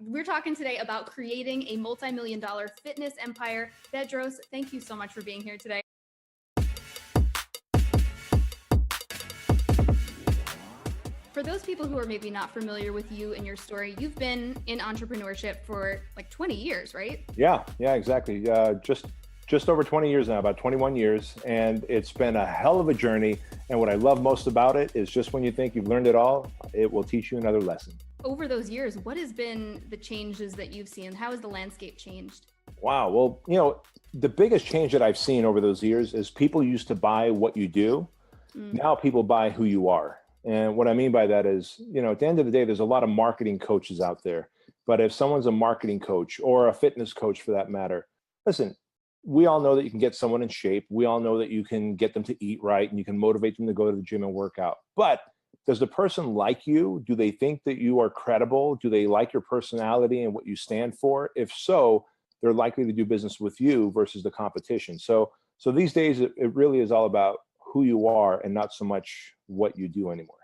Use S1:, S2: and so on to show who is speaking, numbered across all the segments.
S1: We're talking today about creating a multi-million-dollar fitness empire. Bedros, thank you so much for being here today. For those people who are maybe not familiar with you and your story, you've been in entrepreneurship for like 20 years, right?
S2: Yeah, exactly. Just over 20 years now, about 21 years. And it's been a hell of a journey. And what I love most about it is just when you think you've learned it all, it will teach you another lesson.
S1: Over those years, what has been the changes that you've seen? How has the landscape changed?
S2: Wow. Well, the biggest change that I've seen over those years is people used to buy what you do. Now people buy who you are. And what I mean by that is, at the end of the day, there's a lot of marketing coaches out there. But if someone's a marketing coach or a fitness coach for that matter, listen, we all know that you can get someone in shape. We all know that you can get them to eat right and you can motivate them to go to the gym and work out. But does the person like you? Do they think that you are credible? Do they like your personality and what you stand for? If so, they're likely to do business with you versus the competition. So these days, it really is all about who you are and not so much what you do anymore.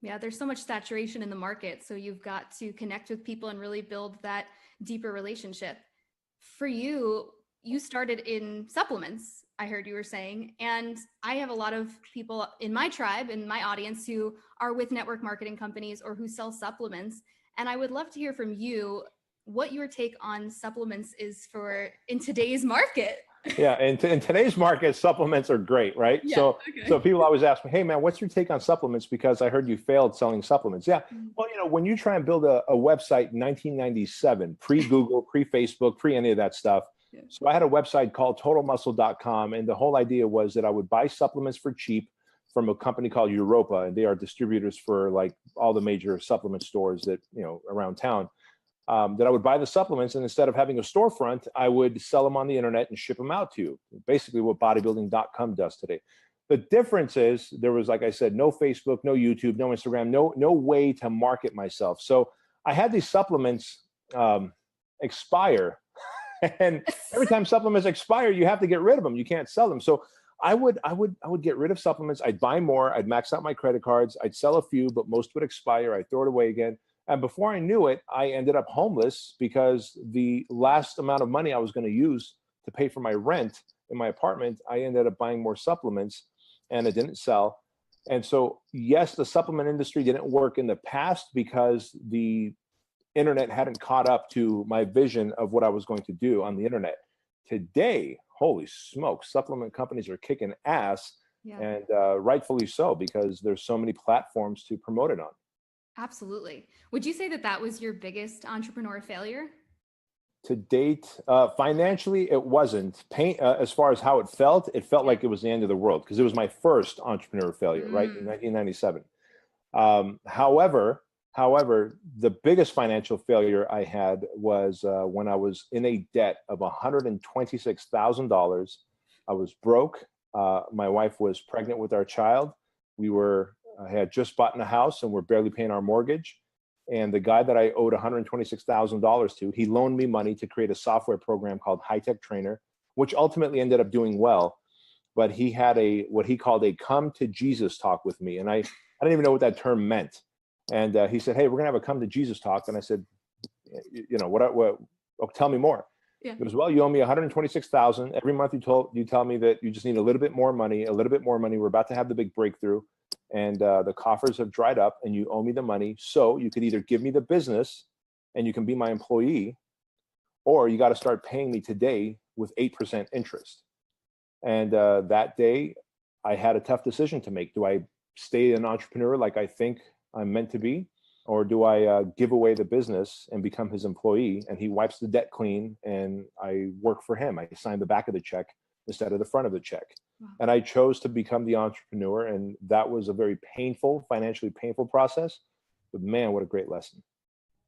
S1: Yeah, there's so much saturation in the market. So you've got to connect with people and really build that deeper relationship. For you, you started in supplements, I heard you were saying, and I have a lot of people in my tribe, in my audience, who are with network marketing companies or who sell supplements. And I would love to hear from you what your take on supplements is in today's market.
S2: Yeah, in today's market, supplements are great, right?
S1: Yeah,
S2: so people always ask me, hey man, what's your take on supplements? Because I heard you failed selling supplements. Yeah, well, when you try and build a website in 1997, pre-Google, pre-Facebook, pre any of that stuff. Yeah. So I had a website called totalmuscle.com, and the whole idea was that I would buy supplements for cheap from a company called Europa, and they are distributors for like all the major supplement stores that, around town. That I would buy the supplements, and instead of having a storefront, I would sell them on the internet and ship them out to you. Basically what bodybuilding.com does today. The difference is there was, like I said, no Facebook, no YouTube, no Instagram, no way to market myself. So I had these supplements expire. And every time supplements expire, you have to get rid of them. You can't sell them. So I would get rid of supplements. I'd buy more. I'd max out my credit cards. I'd sell a few, but most would expire. I'd throw it away again. And before I knew it, I ended up homeless because the last amount of money I was going to use to pay for my rent in my apartment, I ended up buying more supplements and it didn't sell. And so, yes, the supplement industry didn't work in the past because the internet hadn't caught up to my vision of what I was going to do on the internet. Today, holy smoke, supplement companies are kicking ass, and rightfully so, because there's so many platforms to promote it on.
S1: Absolutely. Would you say that was your biggest entrepreneur failure?
S2: To date, financially, it wasn't. As far as how it felt like it was the end of the world because it was my first entrepreneur failure, right, in 1997. However, the biggest financial failure I had was when I was in a debt of $126,000. I was broke. My wife was pregnant with our child. I had just bought in a house and we're barely paying our mortgage. And the guy that I owed $126,000 to, he loaned me money to create a software program called High Tech Trainer, which ultimately ended up doing well. But he had what he called a come to Jesus talk with me. And I didn't even know what that term meant. And he said, hey, we're going to have a come to Jesus talk. And I said, what tell me more. Yeah. He goes, well, you owe me $126,000. Every month you tell me that you just need a little bit more money. We're about to have the big breakthrough. And the coffers have dried up and you owe me the money. So you could either give me the business and you can be my employee, or you got to start paying me today with 8% interest. And that day I had a tough decision to make. Do I stay an entrepreneur like I think I'm meant to be? Or do I give away the business and become his employee and he wipes the debt clean and I work for him? I sign the back of the check instead of the front of the check. Wow. And I chose to become the entrepreneur. And that was a very financially painful process. But man, what a great lesson.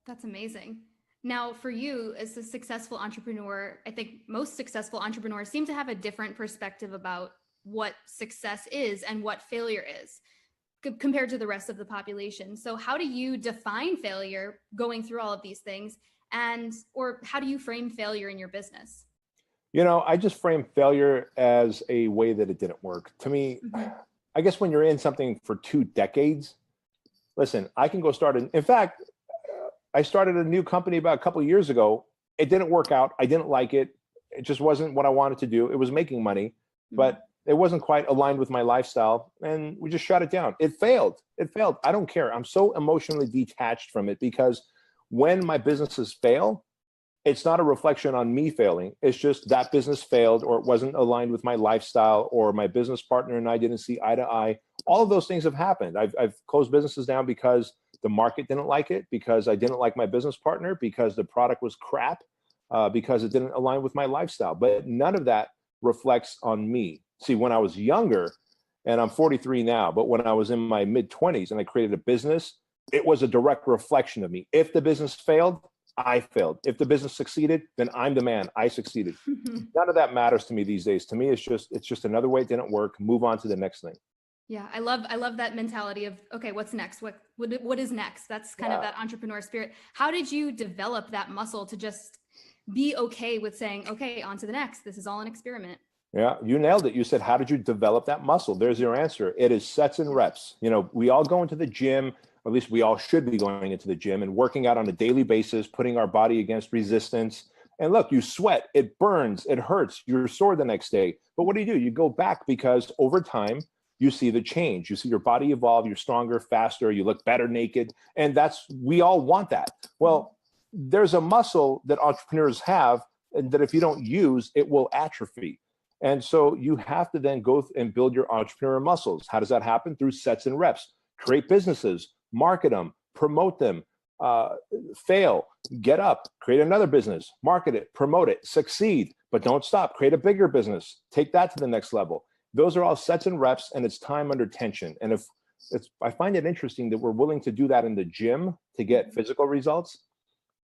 S1: That's amazing. Now, for you as a successful entrepreneur, I think most successful entrepreneurs seem to have a different perspective about what success is and what failure is compared to the rest of the population. So how do you define failure going through all of these things, or how do you frame failure in your business?
S2: I just frame failure as a way that it didn't work. To me, I guess when you're in something for 2 decades, listen, I can go start in fact, I started a new company about a couple of years ago. It didn't work out. I didn't like it. It just wasn't what I wanted to do. It was making money, but it wasn't quite aligned with my lifestyle, and we just shut it down. It failed. It failed. I don't care. I'm so emotionally detached from it, because when my businesses fail, it's not a reflection on me failing. It's just that business failed, or it wasn't aligned with my lifestyle, or my business partner and I didn't see eye to eye. All of those things have happened. I've closed businesses down because the market didn't like it, because I didn't like my business partner, because the product was crap, because it didn't align with my lifestyle. But none of that reflects on me. See, when I was younger, and I'm 43 now, but when I was in my mid-20s and I created a business, it was a direct reflection of me. If the business failed, I failed. If the business succeeded, then I'm the man. I succeeded. None of that matters to me these days. To me, it's just another way it didn't work. Move on to the next thing.
S1: Yeah, I love that mentality of, okay, what's next? What is next? That's kind of that entrepreneur spirit. How did you develop that muscle to just be okay with saying, okay, on to the next? This is all an experiment.
S2: Yeah, you nailed it. You said, how did you develop that muscle? There's your answer. It is sets and reps. You know, we all go into the gym, or at least we all should be going into the gym and working out on a daily basis, putting our body against resistance. And look, you sweat, it burns, it hurts, you're sore the next day. But what do? You go back, because over time, you see the change. You see your body evolve, you're stronger, faster, you look better naked. And we all want that. Well, there's a muscle that entrepreneurs have, and that if you don't use, it will atrophy. And so you have to then go and build your entrepreneur muscles. How does that happen? Through sets and reps. Create businesses, market them, promote them, fail, get up, create another business, market it, promote it, succeed, but don't stop. Create a bigger business, take that to the next level. Those are all sets and reps, and it's time under tension. And I find it interesting that we're willing to do that in the gym to get physical results,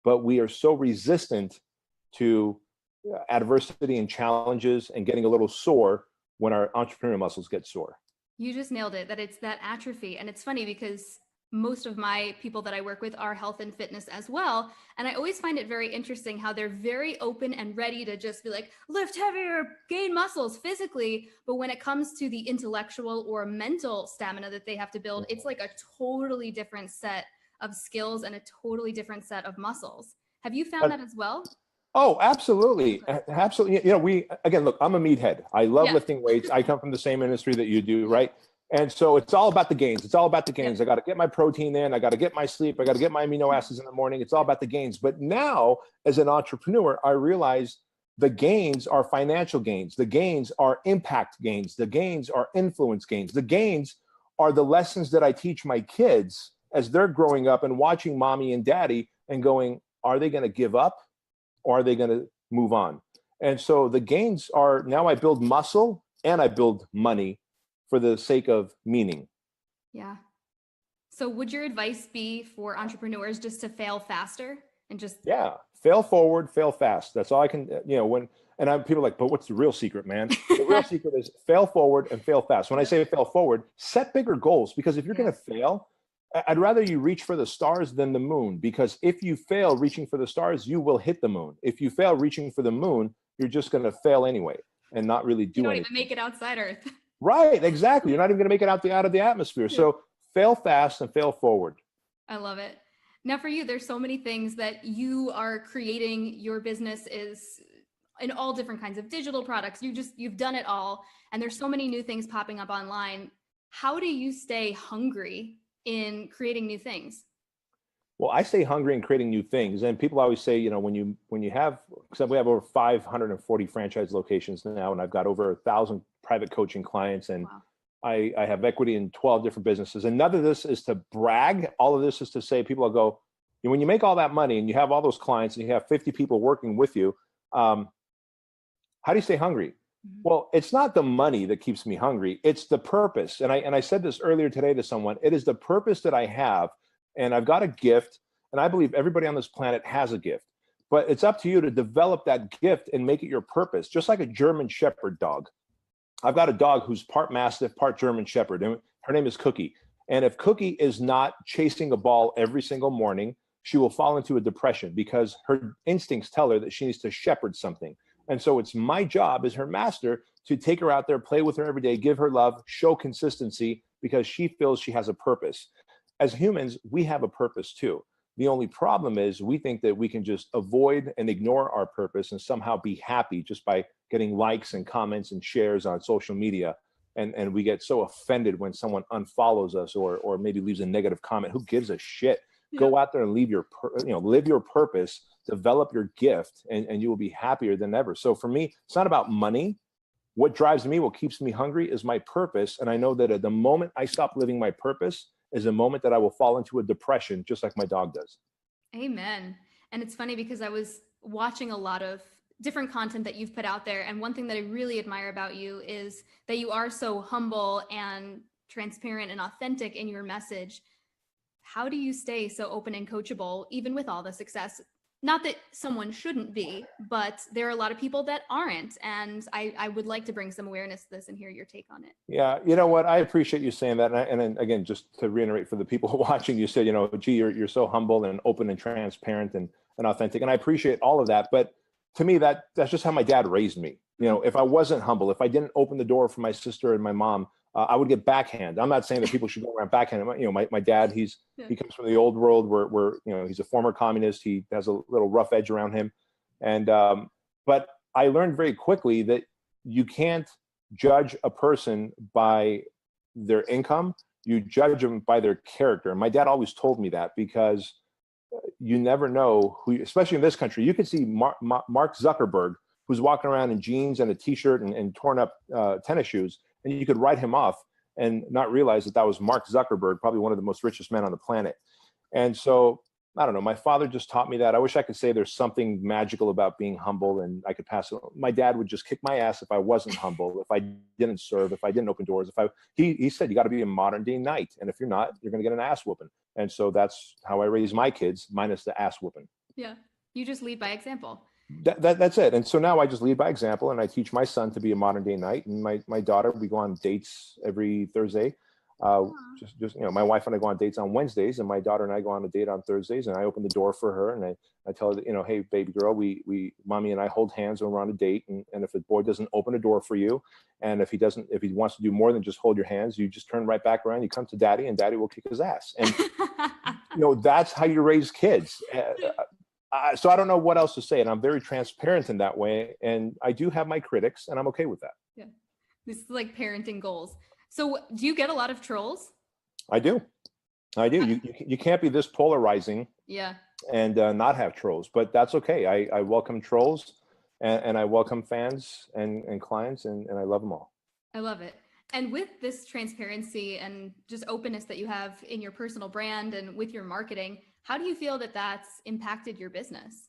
S2: but we are so resistant to adversity and challenges and getting a little sore when our entrepreneurial muscles get sore.
S1: You just nailed it, that it's that atrophy. And it's funny because most of my people that I work with are health and fitness as well. And I always find it very interesting how they're very open and ready to just be like, lift heavier, gain muscles physically. But when it comes to the intellectual or mental stamina that they have to build, it's like a totally different set of skills and a totally different set of muscles. Have you found that as well?
S2: Oh, absolutely. Absolutely. You know, again, look, I'm a meathead. I love lifting weights. I come from the same industry that you do, right? And so it's all about the gains. It's all about the gains. I got to get my protein in. I got to get my sleep. I got to get my amino acids in the morning. It's all about the gains. But now, as an entrepreneur, I realize the gains are financial gains. The gains are impact gains. The gains are influence gains. The gains are the lessons that I teach my kids as they're growing up and watching mommy and daddy and going, are they going to give up? Or are they going to move on? And so the gains are, now I build muscle and I build money for the sake of meaning.
S1: Yeah. So would your advice be for entrepreneurs just to fail faster and just...
S2: Yeah, fail forward, fail fast. That's all I can, people are like, but what's the real secret, man? The real secret is fail forward and fail fast. When I say fail forward, set bigger goals, because if you're going to fail, I'd rather you reach for the stars than the moon, because if you fail reaching for the stars, you will hit the moon. If you fail reaching for the moon, you're just going to fail anyway and not really do anything.
S1: You don't even make it outside Earth.
S2: Right, exactly. You're not even going to make it out of the atmosphere. So fail fast and fail forward.
S1: I love it. Now for you, there's so many things that you are creating. Your business is in all different kinds of digital products. You've done it all. And there's so many new things popping up online. How do you stay hungry in creating new things?
S2: Well, I stay hungry in creating new things. And people always say, when you have, except we have over 540 franchise locations now, and I've got over 1,000 private coaching clients, and I have equity in 12 different businesses. And none of this is to brag. All of this is to say, people will go, when you make all that money and you have all those clients and you have 50 people working with you, how do you stay hungry? Well, it's not the money that keeps me hungry. It's the purpose. And I said this earlier today to someone. It is the purpose that I have. And I've got a gift. And I believe everybody on this planet has a gift. But it's up to you to develop that gift and make it your purpose. Just like a German Shepherd dog. I've got a dog who's part Mastiff, part German Shepherd. And her name is Cookie. And if Cookie is not chasing a ball every single morning, she will fall into a depression, because her instincts tell her that she needs to shepherd something. And so it's my job as her master to take her out there, play with her every day, give her love, show consistency, because she feels she has a purpose. As humans, we have a purpose too. The only problem is we think that we can just avoid and ignore our purpose and somehow be happy just by getting likes and comments and shares on social media. And we get so offended when someone unfollows us or maybe leaves a negative comment. Who gives a shit?
S1: Yeah.
S2: Go out there and live your purpose, develop your gift, and you will be happier than ever. So for me, it's not about money. What drives me, what keeps me hungry is my purpose. And I know that at the moment I stop living my purpose is a moment that I will fall into a depression, just like my dog does.
S1: Amen. And it's funny because I was watching a lot of different content that you've put out there. And one thing that I really admire about you is that you are so humble and transparent and authentic in your message. How do you stay so open and coachable, even with all the success? Not that someone shouldn't be, but there are a lot of people that aren't. And I would like to bring some awareness to this and hear your take on it.
S2: Yeah, you know what? I appreciate you saying that. And then again, just to reiterate for the people watching, you said, gee, you're so humble and open and transparent and authentic. And I appreciate all of that. But to me, that's just how my dad raised me. If I wasn't humble, if I didn't open the door for my sister and my mom, I would get backhand. I'm not saying that people should go around backhand. My dad, he comes from the old world where he's a former communist. He has a little rough edge around him. And, but I learned very quickly that you can't judge a person by their income. You judge them by their character. And my dad always told me that because you never know who, especially in this country, you can see Mark Zuckerberg, who's walking around in jeans and a t-shirt and torn up tennis shoes. And you could write him off and not realize that was Mark Zuckerberg, probably one of the most richest men on the planet. And so, I don't know, my father just taught me that. I wish I could say there's something magical about being humble and I could pass it on. My dad would just kick my ass if I wasn't humble, if I didn't serve, if I didn't open doors. He said, you got to be a modern day knight. And if you're not, you're going to get an ass whooping. And so that's how I raise my kids, minus the ass whooping.
S1: Yeah. You just lead by example.
S2: That's it. And so now I just lead by example, and I teach my son to be a modern day knight. And my daughter, we go on dates every Thursday. My wife and I go on dates on Wednesdays, and my daughter and I go on a date on Thursdays. And I open the door for her, and I tell her that, hey, baby girl, we mommy and I hold hands when we're on a date. And if the boy doesn't open a door for you, and if he wants to do more than just hold your hands, you just turn right back around. You come to daddy, and daddy will kick his ass. And that's how you raise kids. So I don't know what else to say, and I'm very transparent in that way. And I do have my critics, and I'm okay with that.
S1: Yeah, this is like parenting goals. So do you get a lot of trolls?
S2: I do. You can't be this polarizing.
S1: Yeah.
S2: And not have trolls, but that's okay. I welcome trolls, and I welcome fans and clients, and I love them all.
S1: I love it. And with this transparency and just openness that you have in your personal brand and with your marketing, how do you feel that that's impacted your business?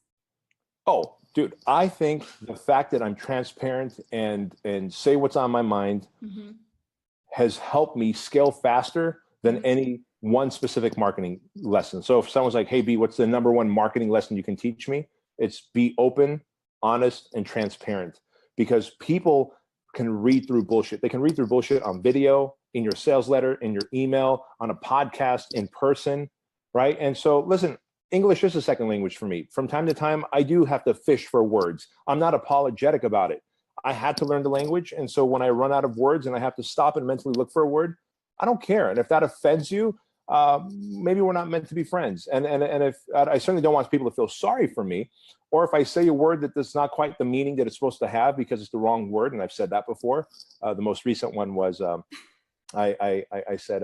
S2: Oh, dude, I think the fact that I'm transparent and say what's on my mind has helped me scale faster than any one specific marketing lesson. So if someone's like, hey, B, what's the number one marketing lesson you can teach me? It's be open, honest, and transparent, because people can read through bullshit. They can read through bullshit on video, in your sales letter, in your email, on a podcast, in person. Right. And so, listen, English is a second language for me. From time to time, I do have to fish for words. I'm not apologetic about it. I had to learn the language. And so when I run out of words and I have to stop and mentally look for a word, I don't care. And if that offends you, maybe we're not meant to be friends. And if I certainly don't want people to feel sorry for me, or if I say a word that's not quite the meaning that it's supposed to have because it's the wrong word. And I've said that before. The most recent one was I said,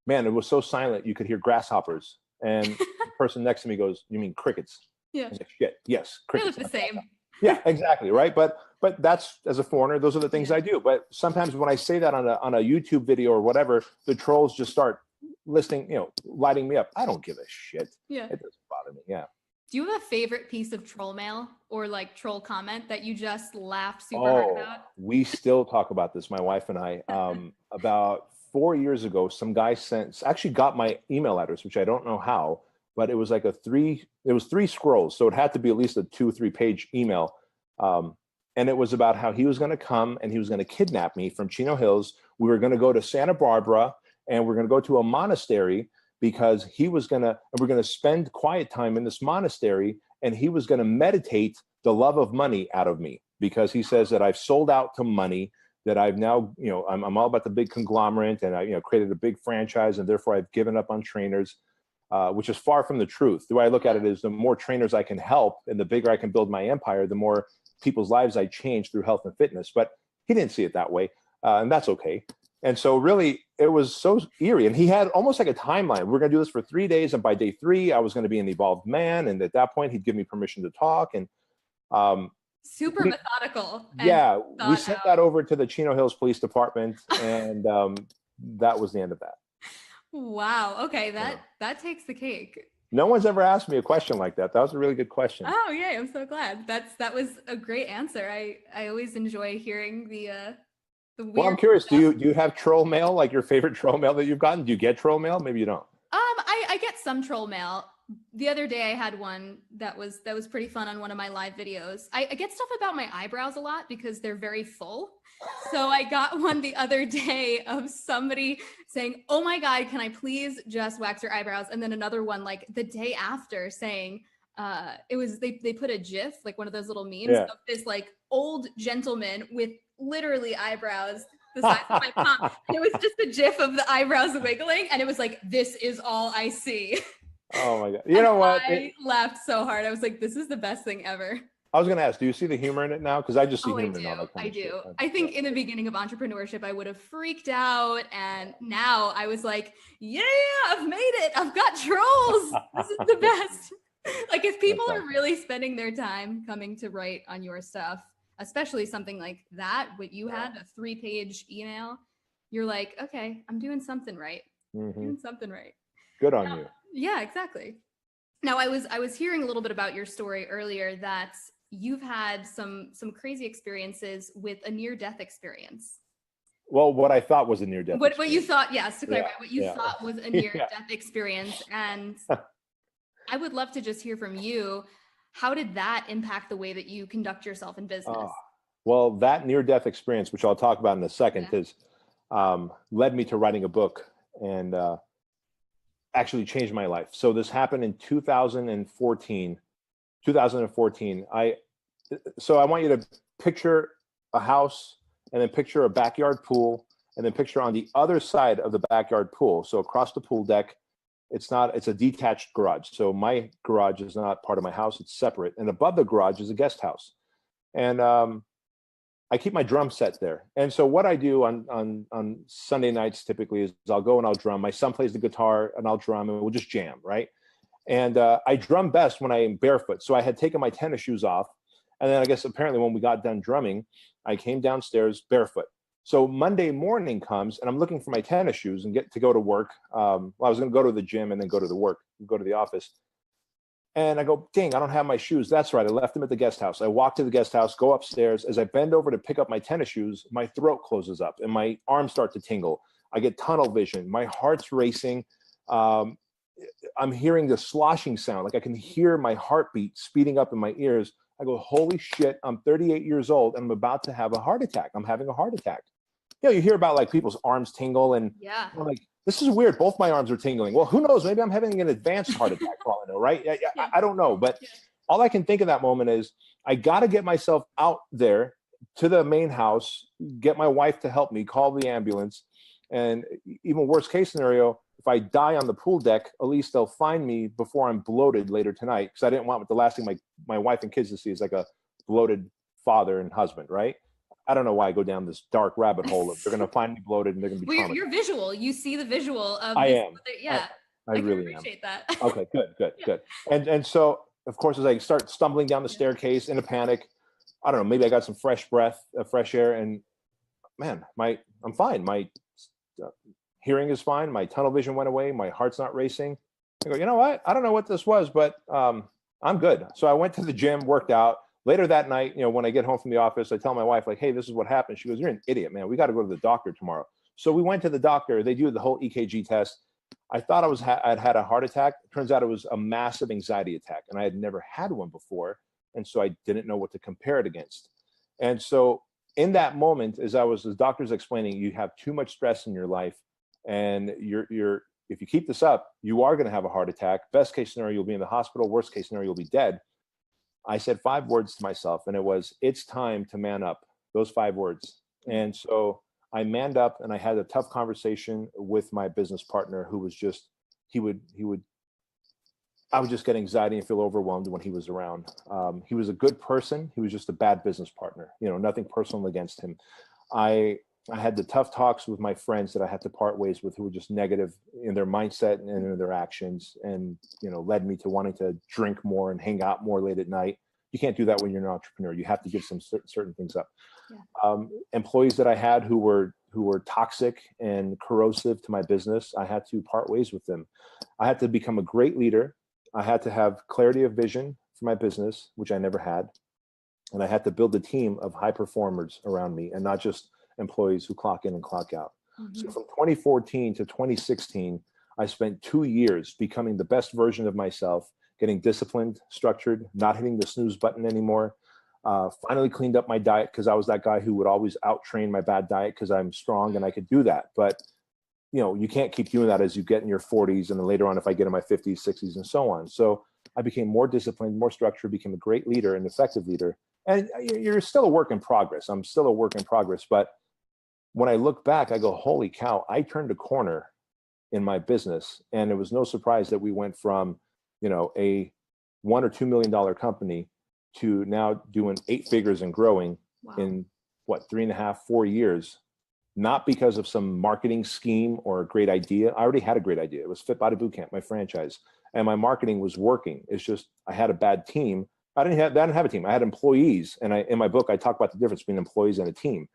S2: man, it was so silent you could hear grasshoppers. And the person next to me goes, you mean crickets?
S1: Yeah.
S2: Like, shit, yes, crickets.
S1: They look the same.
S2: Yeah, exactly, right? But that's, as a foreigner, those are the things I do. But sometimes when I say that on a YouTube video or whatever, the trolls just start listening, lighting me up. I don't give a shit.
S1: Yeah.
S2: It doesn't bother me. Yeah.
S1: Do you have a favorite piece of troll mail or like troll comment that you just laughed super hard about?
S2: We still talk about this, my wife and I. About 4 years ago, some guy actually got my email address, which I don't know how, but it was like three scrolls. So it had to be at least a 2-3 page email. And it was about how he was going to come and he was going to kidnap me from Chino Hills. We were going to go to Santa Barbara and we're going to go to a monastery because we're going to spend quiet time in this monastery, and he was going to meditate the love of money out of me, because he says that I've sold out to money, that I've now, I'm all about the big conglomerate, and I, created a big franchise, and therefore I've given up on trainers. which is far from the truth. The way I look at it is the more trainers I can help and the bigger I can build my empire, the more people's lives I change through health and fitness. But he didn't see it that way, and that's okay. And so really, it was so eerie. And he had almost like a timeline. We're going to do this for 3 days. And by day 3, I was going to be an evolved man. And at that point, he'd give me permission to talk. And
S1: super methodical.
S2: Yeah, we sent that over to the Chino Hills Police Department. And that was the end of that.
S1: Wow. Okay. That takes the cake.
S2: No one's ever asked me a question like that. That was a really good question.
S1: Oh, yeah. I'm so glad. That was a great answer. I always enjoy hearing the weird
S2: Well, I'm curious.
S1: stuff.
S2: Do you have troll mail? Like your favorite troll mail that you've gotten? Do you get troll mail? Maybe you don't.
S1: I get some troll mail. The other day I had one that was pretty fun on one of my live videos. I get stuff about my eyebrows a lot because they're very full. So I got one the other day of somebody saying, "Oh my God, can I please just wax your eyebrows?" And then another one like the day after saying, it was they put a GIF, like one of those little memes of this like old gentleman with literally eyebrows the size of my palm. And it was just a GIF of the eyebrows wiggling, and it was like, "This is all I see."
S2: Oh my God! You know what?
S1: I laughed so hard. I was like, "This is the best thing ever."
S2: I was going to ask, do you see the humor in it now? Because I just see humor in all that kind
S1: I
S2: of
S1: do.
S2: shit.
S1: I think in the beginning of entrepreneurship, I would have freaked out, and now I was like, "Yeah, I've made it. I've got trolls. This is the best." Like if people are really spending their time coming to write on your stuff, especially something like that, what you had, a 3-page email, you're like, okay, I'm doing something right. Doing something right.
S2: Good on you.
S1: Yeah, exactly. Now I was hearing a little bit about your story earlier that you've had some crazy experiences with a near-death experience.
S2: Well, what I thought was a near-death
S1: What you thought, yes, to clarify, what you
S2: yeah.
S1: thought was a near-death experience. And I would love to just hear from you. How did that impact the way that you conduct yourself in business?
S2: Well, that near-death experience, which I'll talk about in a second, has led me to writing a book and actually changed my life. So this happened in 2014. So I want you to picture a house and then picture a backyard pool and then picture on the other side of the backyard pool. So across the pool deck, it's a detached garage. So my garage is not part of my house, it's separate. And above the garage is a guest house. And I keep my drum set there. And so what I do on Sunday nights typically is I'll go and I'll drum. My son plays the guitar and I'll drum and we'll just jam, right? And I drum best when I'm barefoot. So I had taken my tennis shoes off. And then I guess apparently when we got done drumming, I came downstairs barefoot. So Monday morning comes and I'm looking for my tennis shoes and get to go to work. Well, I was going to go to the gym and then go to the office. And I go, dang, I don't have my shoes. That's right. I left them at the guest house. I walk to the guest house, go upstairs. As I bend over to pick up my tennis shoes, my throat closes up and my arms start to tingle. I get tunnel vision. My heart's racing. I'm hearing the sloshing sound. Like I can hear my heartbeat speeding up in my ears. I go, holy shit, I'm 38 years old and I'm about to have a heart attack. I'm having a heart attack. You know, you hear about like people's arms tingle and I'm like, this is weird. Both my arms are tingling. Well, who knows? Maybe I'm having an advanced heart attack for all I know, right? I don't know. But all I can think of that moment is I got to get myself out there to the main house, get my wife to help me, call the ambulance. And even worst case scenario, if I die on the pool deck, at least they'll find me before I'm bloated later tonight. Because I didn't want the last thing my wife and kids to see is like a bloated father and husband, right? I don't know why I go down this dark rabbit hole. They're going to find me bloated and they're going to be
S1: Well, you're visual. You see the visual of
S2: I
S1: this.
S2: am.
S1: Yeah.
S2: I really
S1: appreciate
S2: am.
S1: that.
S2: Okay, good. And so, of course, as I start stumbling down the staircase in a panic, I don't know, maybe I got some fresh air, and man, I'm fine. My hearing is fine. My tunnel vision went away. My heart's not racing. I go, you know what? I don't know what this was, but I'm good. So I went to the gym, worked out. Later that night, you know, when I get home from the office, I tell my wife, like, hey, this is what happened. She goes, you're an idiot, man. We got to go to the doctor tomorrow. So we went to the doctor. They do the whole EKG test. I thought I'd had a heart attack. It turns out it was a massive anxiety attack, and I had never had one before. And so I didn't know what to compare it against. And so in that moment, as the doctor's explaining, you have too much stress in your life, and if you keep this up, you are going to have a heart attack. Best case scenario, you'll be in the hospital. Worst case scenario, you'll be dead. I said 5 words to myself, and it was, it's time to man up. Those 5 words. And so I manned up and I had a tough conversation with my business partner who was just, he would I would just get anxiety and feel overwhelmed when he was around. He was a good person. He was just a bad business partner. You know, nothing personal against him. I had the tough talks with my friends that I had to part ways with, who were just negative in their mindset and in their actions, and, you know, led me to wanting to drink more and hang out more late at night. You can't do that when you're an entrepreneur. You have to give some certain things up. Yeah. Employees that I had who were toxic and corrosive to my business, I had to part ways with them. I had to become a great leader. I had to have clarity of vision for my business, which I never had. And I had to build a team of high performers around me, and not just employees who clock in and clock out. Mm-hmm. So from 2014 to 2016, I spent 2 years becoming the best version of myself, getting disciplined, structured, not hitting the snooze button anymore. Finally cleaned up my diet, because I was that guy who would always out-train my bad diet because I'm strong and I could do that. But, you know, you can't keep doing that as you get in your 40s, and then later on if I get in my 50s, 60s, and so on. So I became more disciplined, more structured, became a great leader, an effective leader. And you're still a work in progress. I'm still a work in progress. But when I look back, I go, holy cow, I turned a corner in my business. And it was no surprise that we went from, you know, a $1 or $2 million company to now doing 8 figures and growing. Wow. In what, 3.5, 4 years, not because of some marketing scheme or a great idea. I already had a great idea. It was Fit Body Bootcamp, my franchise, and my marketing was working. It's just, I had a bad team. I didn't have a team. I had employees. And in my book, I talk about the difference between employees and a team.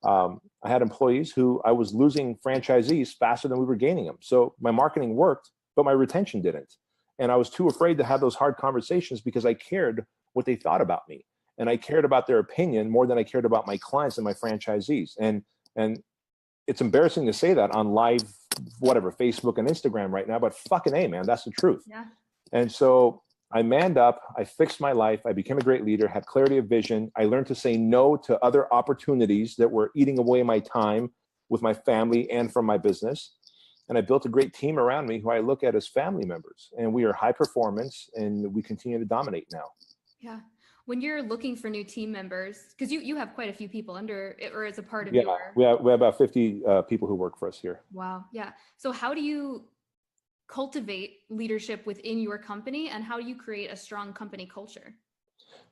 S2: I had employees who I was losing franchisees faster than we were gaining them. So my marketing worked, but my retention didn't. And I was too afraid to have those hard conversations because I cared what they thought about me. And I cared about their opinion more than I cared about my clients and my franchisees. And it's embarrassing to say that on live, whatever, Facebook and Instagram right now, but fucking A, man, that's the truth. Yeah. And so I manned up, I fixed my life, I became a great leader, had clarity of vision. I learned to say no to other opportunities that were eating away my time with my family and from my business. And I built a great team around me who I look at as family members. And we are high performance, and we continue to dominate now.
S1: Yeah. When you're looking for new team members, because you have quite a few people under it, or as a part of your...
S2: we have about 50 people who work for us here.
S1: Wow. Yeah. So how do you cultivate leadership within your company, and how do you create a strong company culture?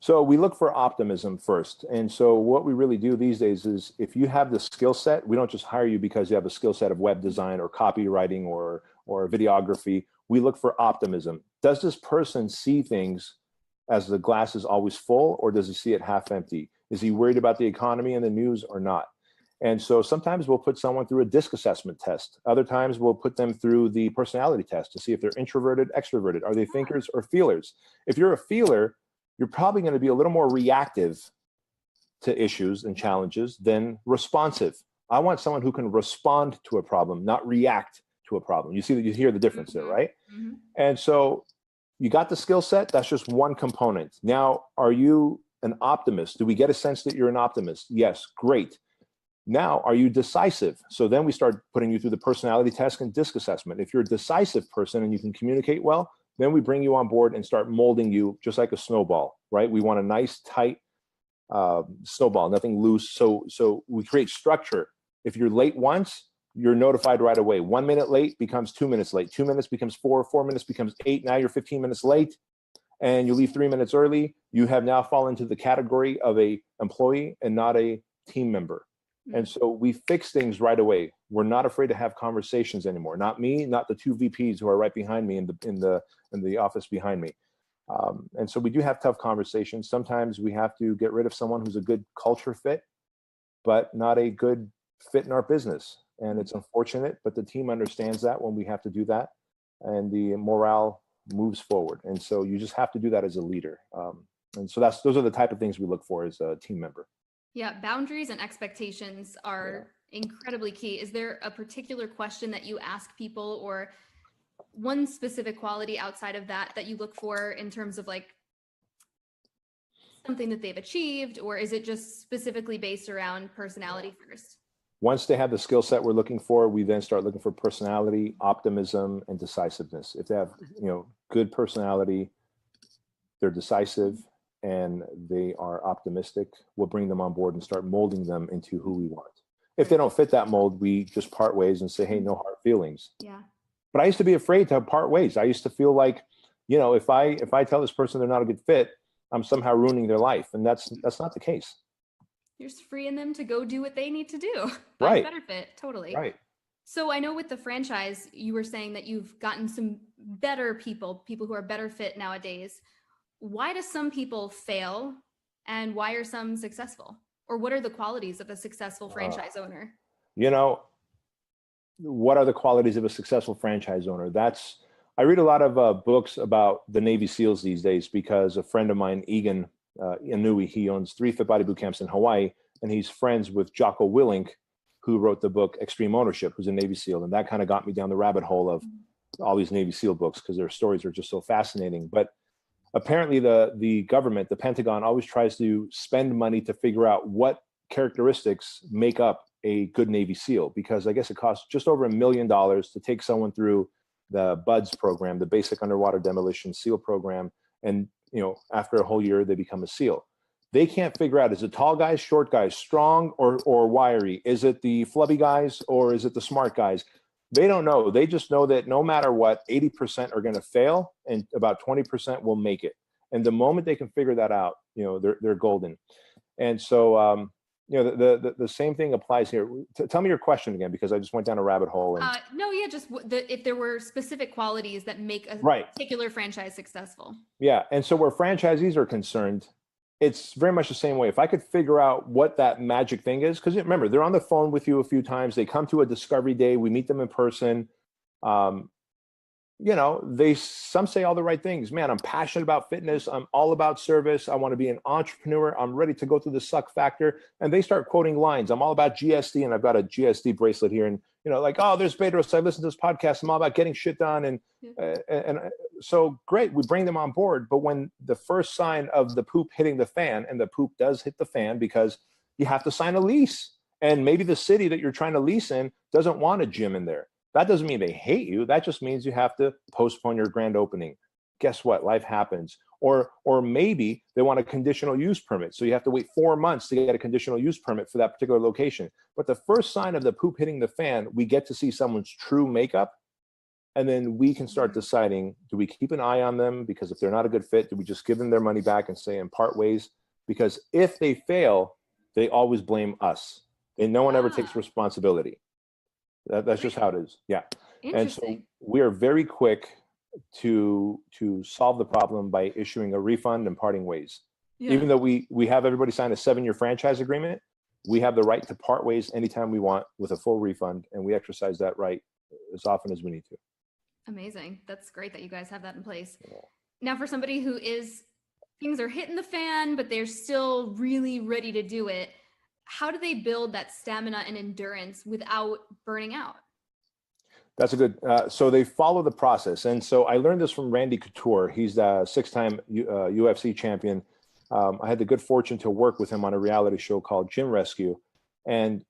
S2: So we look for optimism first. And so what we really do these days is, if you have the skill set, we don't just hire you because you have a skill set of web design or copywriting or videography. We look for optimism. Does this person see things as the glass is always full, or does he see it half empty? Is he worried about the economy and the news or not? And so sometimes we'll put someone through a DISC assessment test. Other times we'll put them through the personality test to see if they're introverted, extroverted. Are they thinkers or feelers? If you're a feeler, you're probably going to be a little more reactive to issues and challenges than responsive. I want someone who can respond to a problem, not react to a problem. You hear the difference there, right? Mm-hmm. And so you got the skill set. That's just one component. Now, are you an optimist? Do we get a sense that you're an optimist? Yes, great. Now, are you decisive? So then we start putting you through the personality test and DISC assessment. If you're a decisive person and you can communicate well, then we bring you on board and start molding you just like a snowball, right? We want a nice, tight snowball, nothing loose. So we create structure. If you're late once, you're notified right away. 1 minute late becomes 2 minutes late. 2 minutes becomes 4. 4 minutes becomes 8. Now you're 15 minutes late, and you leave 3 minutes early. You have now fallen into the category of a employee and not a team member. And so we fix things right away. We're not afraid to have conversations anymore. Not me, not the 2 VPs who are right behind me in the office behind me. And so we do have tough conversations. Sometimes we have to get rid of someone who's a good culture fit, but not a good fit in our business. And it's unfortunate, but the team understands that when we have to do that, and the morale moves forward. And so you just have to do that as a leader. And so those are the type of things we look for as a team member.
S1: Yeah, boundaries and expectations are incredibly key. Is there a particular question that you ask people, or one specific quality outside of that you look for in terms of like something that they've achieved, or is it just specifically based around personality first?
S2: Once they have the skill set we're looking for, we then start looking for personality, optimism, and decisiveness. If they have, good personality, they're decisive, and they are optimistic, we'll bring them on board and start molding them into who we want. If they don't fit that mold, we just part ways and say, hey, no hard feelings.
S1: Yeah.
S2: But I used to be afraid to part ways. I used to feel like, you know, if I tell this person they're not a good fit, I'm somehow ruining their life. And that's not the case.
S1: You're just freeing them to go do what they need to do. Find a
S2: Right.
S1: better fit. Totally.
S2: Right.
S1: So I know with the franchise, you were saying that you've gotten some better people who are better fit nowadays. Why do some people fail and why are some successful? Or what are the qualities of a successful franchise owner?
S2: You know, what are the qualities of a successful franchise owner? I read a lot of books about the Navy SEALs these days because a friend of mine, Egan Inui, he owns 3 Fit Body boot camps in Hawaii, and he's friends with Jocko Willink, who wrote the book Extreme Ownership, who's a Navy SEAL. And that kind of got me down the rabbit hole of all these Navy SEAL books because their stories are just so fascinating. But apparently the government, the Pentagon, always tries to spend money to figure out what characteristics make up a good Navy SEAL, because I guess it costs just over $1 million to take someone through the BUDS program, the Basic Underwater Demolition SEAL program. And, you know, after a whole year, they become a SEAL. They can't figure out, is it tall guys, short guys, strong or wiry? Is it the flubby guys or is it the smart guys? They don't know. They just know that no matter what, 80% are going to fail and about 20% will make it. And the moment they can figure that out, you know, they're golden. And so, you know, the same thing applies here. Tell me your question again, because I just went down a rabbit hole. And
S1: No, yeah, just if there were specific qualities that make a particular franchise successful.
S2: Yeah. And so where franchisees are concerned, it's very much the same way. If I could figure out what that magic thing is, because remember, they're on the phone with you a few times. They come to a discovery day. We meet them in person. You know, some say all the right things. Man, I'm passionate about fitness. I'm all about service. I want to be an entrepreneur. I'm ready to go through the suck factor. And they start quoting lines. I'm all about GSD, and I've got a GSD bracelet here. And, you know, like, oh, there's Bedros. I listen to this podcast. I'm all about getting shit done. And so great, we bring them on board. But when the first sign of the poop hitting the fan, and the poop does hit the fan because you have to sign a lease, and maybe the city that you're trying to lease in doesn't want a gym in there. That doesn't mean they hate you. That just means you have to postpone your grand opening. Guess what? Life happens. Or maybe they want a conditional use permit. So you have to wait 4 months to get a conditional use permit for that particular location. But the first sign of the poop hitting the fan, we get to see someone's true makeup. And then we can start deciding, do we keep an eye on them? Because if they're not a good fit, do we just give them their money back and say and part ways? Because if they fail, they always blame us. And no one ever takes responsibility. That's just how it is. Yeah. And so we are very quick to solve the problem by issuing a refund and parting ways. Yeah. Even though we have everybody sign a 7-year franchise agreement, we have the right to part ways anytime we want with a full refund. And we exercise that right as often as we need to.
S1: Amazing. That's great that you guys have that in place. Yeah. Now, for somebody who things are hitting the fan, but they're still really ready to do it, how do they build that stamina and endurance without burning out?
S2: That's a good, so they follow the process. And so I learned this from Randy Couture. He's a 6-time UFC champion. I had the good fortune to work with him on a reality show called Gym Rescue. And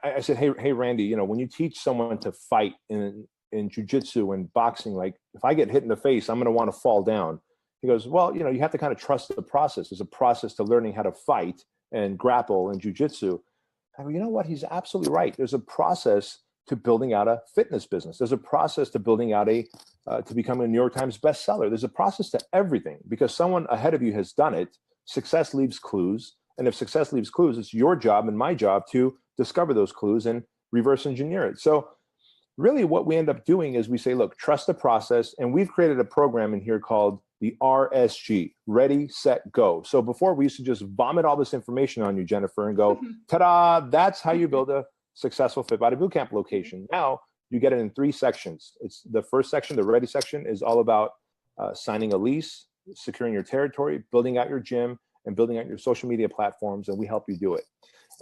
S2: I said, hey, Randy, you know, when you teach someone to fight in jiu-jitsu and boxing, like if I get hit in the face, I'm going to want to fall down. He goes, well, you know, you have to kind of trust the process. There's a process to learning how to fight and grapple in jiu-jitsu. I go, you know what? He's absolutely right. There's a process to building out a fitness business. There's a process to building out to becoming a New York Times bestseller. There's a process to everything because someone ahead of you has done it. Success leaves clues. And if success leaves clues, it's your job and my job to discover those clues and reverse engineer it. So really what we end up doing is we say, look, trust the process. And we've created a program in here called the RSG, Ready, Set, Go. So before we used to just vomit all this information on you, Jennifer, and go, ta-da, that's how you build a successful Fit Body Bootcamp location. Now you get it in 3 sections. It's the first section, the Ready section, is all about signing a lease, securing your territory, building out your gym, and building out your social media platforms, and we help you do it.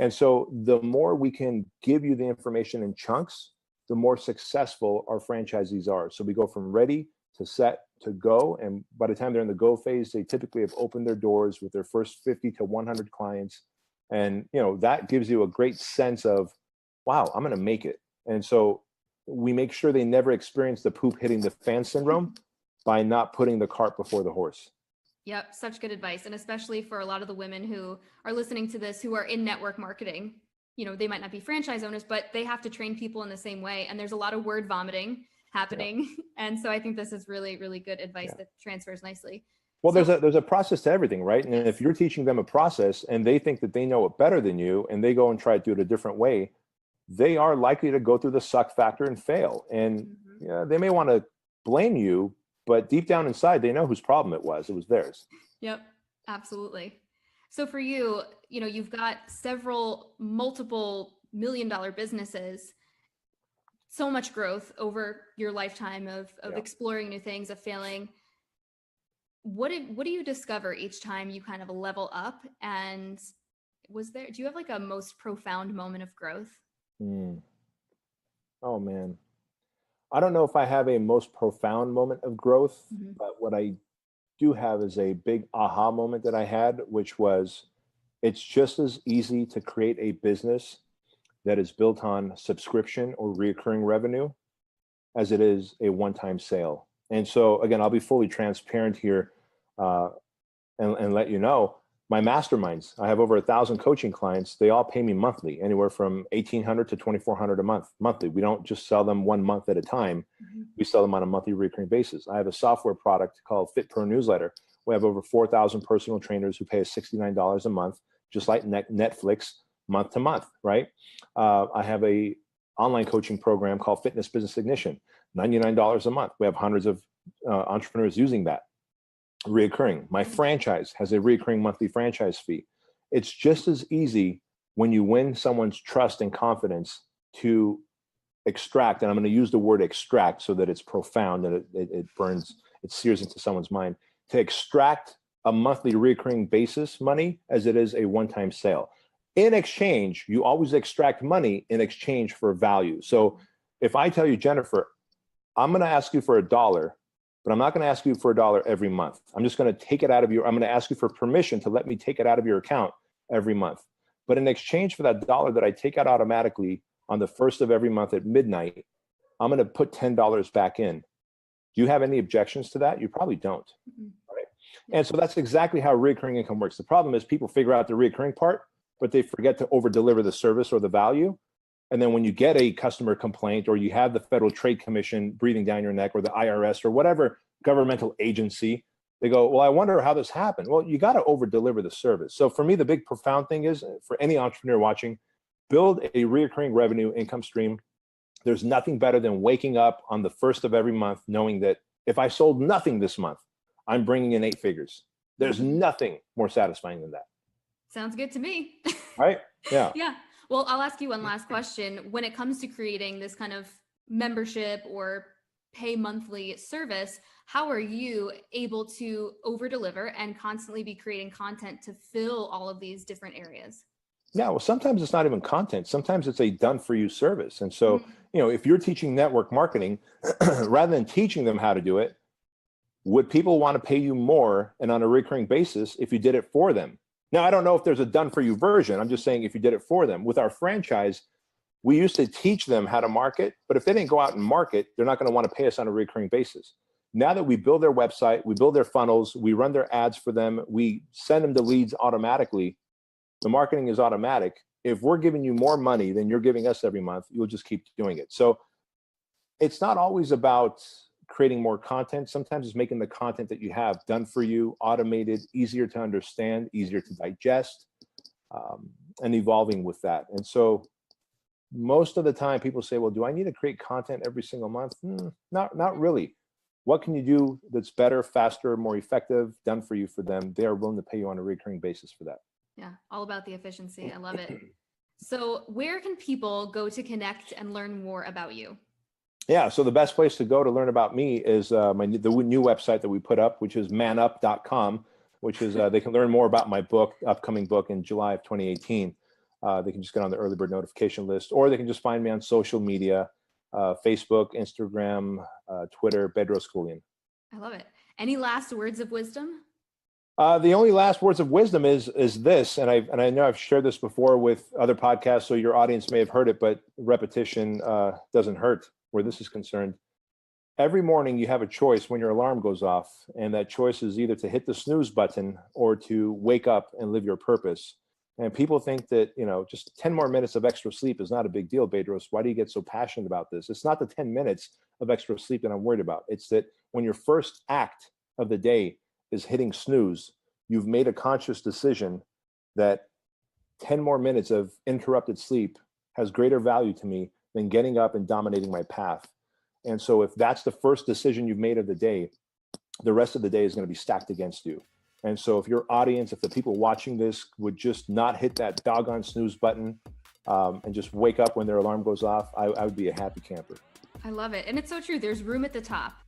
S2: And so the more we can give you the information in chunks, the more successful our franchisees are. So we go from ready to set to go. And by the time they're in the go phase, they typically have opened their doors with their first 50 to 100 clients. And, you know, that gives you a great sense of, wow, I'm going to make it. And so we make sure they never experience the poop hitting the fan syndrome by not putting the cart before the horse.
S1: Yep. Such good advice. And especially for a lot of the women who are listening to this, who are in network marketing, you know, they might not be franchise owners, but they have to train people in the same way. And there's a lot of word vomiting. happening. And so I think this is really, really good advice that transfers nicely.
S2: Well, there's a process to everything, right? And if you're teaching them a process and they think that they know it better than you and they go and try to do it a different way, they are likely to go through the suck factor and fail. And they may want to blame you, but deep down inside, they know whose problem it was. It was theirs.
S1: Yep, absolutely. So for you, you've got multiple million-dollar businesses, so much growth over your lifetime of exploring new things, of failing. What do you discover each time you kind of level up? And do you have like a most profound moment of growth?
S2: Oh man. I don't know if I have a most profound moment of growth, but what I do have is a big aha moment that I had, which was it's just as easy to create a business that is built on subscription or reoccurring revenue as it is a one-time sale. And so again, I'll be fully transparent here and let you know, my masterminds, I have over 1,000 coaching clients. They all pay me monthly, anywhere from $1,800 to $2,400 a month, monthly. We don't just sell them 1 month at a time. We sell them on a monthly recurring basis. I have a software product called Fit Pro Newsletter. We have over 4,000 personal trainers who pay us $69 a month, just like Netflix, month to month, right? I have a online coaching program called Fitness Business Ignition, $99 a month. We have hundreds of entrepreneurs using that. Reoccurring. My franchise has a reoccurring monthly franchise fee. It's just as easy when you win someone's trust and confidence to extract, and I'm going to use the word extract so that it's profound and it burns, it sears into someone's mind, to extract a monthly reoccurring basis money as it is a one-time sale. In exchange, you always extract money in exchange for value. So if I tell you, Jennifer, I'm going to ask you for $1, but I'm not going to ask you for $1 every month. I'm just going to take it out of I'm going to ask you for permission to let me take it out of your account every month. But in exchange for that $1 that I take out automatically on the first of every month at midnight, I'm going to put $10 back in. Do you have any objections to that? You probably don't. Right? And so that's exactly how recurring income works. The problem is people figure out the recurring part, but they forget to over deliver the service or the value. And then when you get a customer complaint or you have the Federal Trade Commission breathing down your neck or the IRS or whatever governmental agency, they go, well, I wonder how this happened. Well, you got to over deliver the service. So for me, the big profound thing is for any entrepreneur watching, build a recurring revenue income stream. There's nothing better than waking up on the first of every month knowing that if I sold nothing this month, I'm bringing in 8 figures. There's nothing more satisfying than that.
S1: Sounds good to me.
S2: Right? Yeah.
S1: Yeah. Well, I'll ask you one last question. When it comes to creating this kind of membership or pay monthly service, how are you able to over deliver and constantly be creating content to fill all of these different areas?
S2: Yeah, well, sometimes it's not even content. Sometimes it's a done for you service. And so, if you're teaching network marketing, rather than teaching them how to do it, would people want to pay you more and on a recurring basis if you did it for them? Now, I don't know if there's a done for you version. I'm just saying if you did it for them. With our franchise, we used to teach them how to market, but if they didn't go out and market, they're not going to want to pay us on a recurring basis. Now that we build their website, we build their funnels, we run their ads for them, we send them the leads automatically, the marketing is automatic. If we're giving you more money than you're giving us every month, you'll just keep doing it. So it's not always about creating more content. Sometimes it's making the content that you have done for you, automated, easier to understand, easier to digest, and evolving with that. And so most of the time people say, well, do I need to create content every single month? Not really. What can you do that's better, faster, more effective, done for you for them? They are willing to pay you on a recurring basis for that.
S1: Yeah, all about the efficiency. I love it. So where can people go to connect and learn more about you?
S2: Yeah, so the best place to go to learn about me is the new website that we put up, which is manup.com, which is they can learn more about my upcoming book in July of 2018. They can just get on the early bird notification list, or they can just find me on social media, Facebook, Instagram, Twitter, Bedros Keuilian.
S1: I love it. Any last words of wisdom?
S2: The only last words of wisdom is this, and I know I've shared this before with other podcasts, so your audience may have heard it, but repetition doesn't hurt where this is concerned. Every morning you have a choice when your alarm goes off, and that choice is either to hit the snooze button or to wake up and live your purpose. And people think that, just 10 more minutes of extra sleep is not a big deal, Bedros. Why do you get so passionate about this? It's not the 10 minutes of extra sleep that I'm worried about. It's that when your first act of the day is hitting snooze, you've made a conscious decision that 10 more minutes of interrupted sleep has greater value to me than getting up and dominating my path. And so if that's the first decision you've made of the day, the rest of the day is going to be stacked against you. And so if your audience, if the people watching this would just not hit that doggone snooze button and just wake up when their alarm goes off, I would be a happy camper.
S1: I love it. And it's so true. There's room at the top.